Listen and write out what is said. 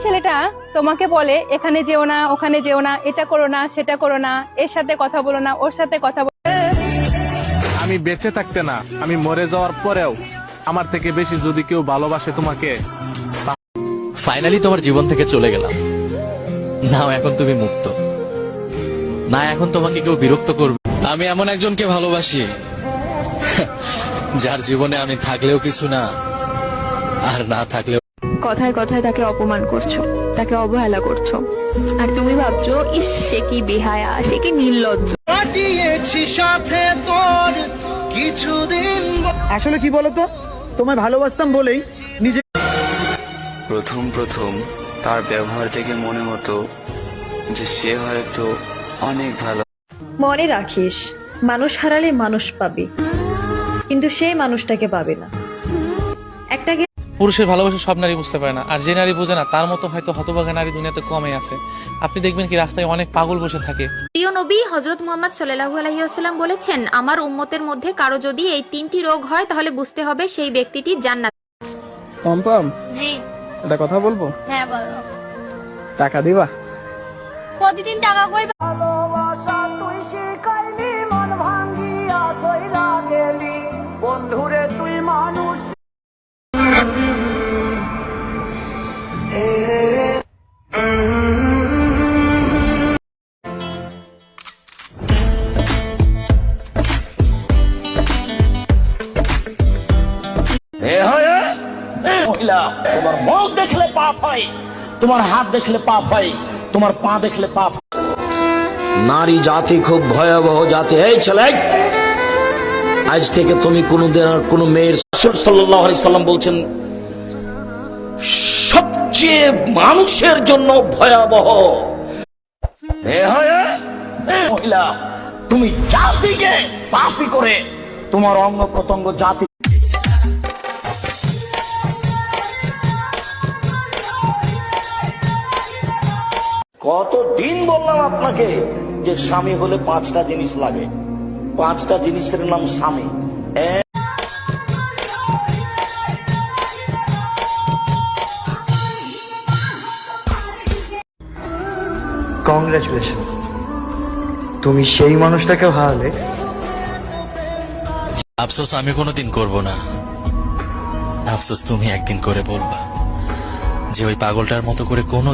ছেলেটা তোমাকে বলে এখানে যেও না, ওখানে যেও না, এটা করো না, সেটা করো না, এর সাথে কথা বলো না, ওর সাথে কথা বলো। আমি বেঁচে থাকতে না, আমি মরে যাওয়ার পরেও আমার থেকে বেশি যদি কেউ ভালোবাসে তোমাকে। ফাইনালি তোমার জীবন থেকে চলে গেলাম। নাও এখন তুমি মুক্ত। না এখন তোমাকে কেউ বিরক্ত করবে। আমি এমন একজনকে ভালোবাসি যার জীবনে আমি থাকলেও কিছু না, আর না থাকলেও। কথায় কথায় তাকে অপমান করছো, তাকে অবহেলা করছো, আর তুমি ভাবছো ইস সে কি বেহায়া, সে কি নির্লজ্জ। সাথে তোর কিছুদিন আসলে কি বলতো, তোমায় ভালোবাসতাম বলেই নিজে। প্রথম প্রথম তার ব্যবহার থেকে মনে হতো যে সে হয়তো অনেক ভালো। মনে রাখিস, মানুষ হারালে মানুষ পাবে, কিন্তু সেই মানুষটাকে পাবে না। একটাকে পুরুষের ভালোবাসা সব নারী বুঝতে পারে না, আর যে নারী বোঝে না তার মতো হয়তো হতভাগা নারী দুনিয়াতে কমই আছে। আপনি দেখবেন কি রাস্তায় অনেক পাগল বসে থাকে। প্রিয় নবী হযরত মুহাম্মদ সাল্লাল্লাহু আলাইহি ওয়াসাল্লাম বলেছেন, আমার উম্মতের মধ্যে কারো যদি এই 3টি রোগ হয় তাহলে বুঝতে হবে সেই ব্যক্তিটি জান্নাত। পম্পম, জি একটা কথা বলবো? হ্যাঁ বলো। টাকা দিবা? প্রতিদিন টাকা কইবা? বন্ধুরে তুই মানুষ। মহিলা, তোমার মুখ দেখলে পাপ হয়, তোমার হাত দেখলে পাপ হয়, তোমার পা দেখলে পাপ। নারী জাতি খুব ভয়াবহ জাতি। এই ছেলে, আজ থেকে তুমি কোনদিন আর কোন মেয়ের। রাসূল সাল্লাল্লাহু আলাইহি সাল্লাম বলছেন সবচেয়ে মানুষের জন্য ভয়াবহ। মহিলা, তুমি জাতিকে পাপী করে তোমার অঙ্গ প্রত্যঙ্গ জাতি। কতদিন বললাম আপনাকে যে স্বামী হলে 5টা জিনিস লাগে, 5টা জিনিসের নাম স্বামী। কংগ্রাচুলেশন, তুমি সেই মানুষটাকে হারালে। আফসোস আমি কোনোদিন করব না, আফসোস তুমি একদিন করে বলবা যে ওই পাগলটার মতো করে কোনো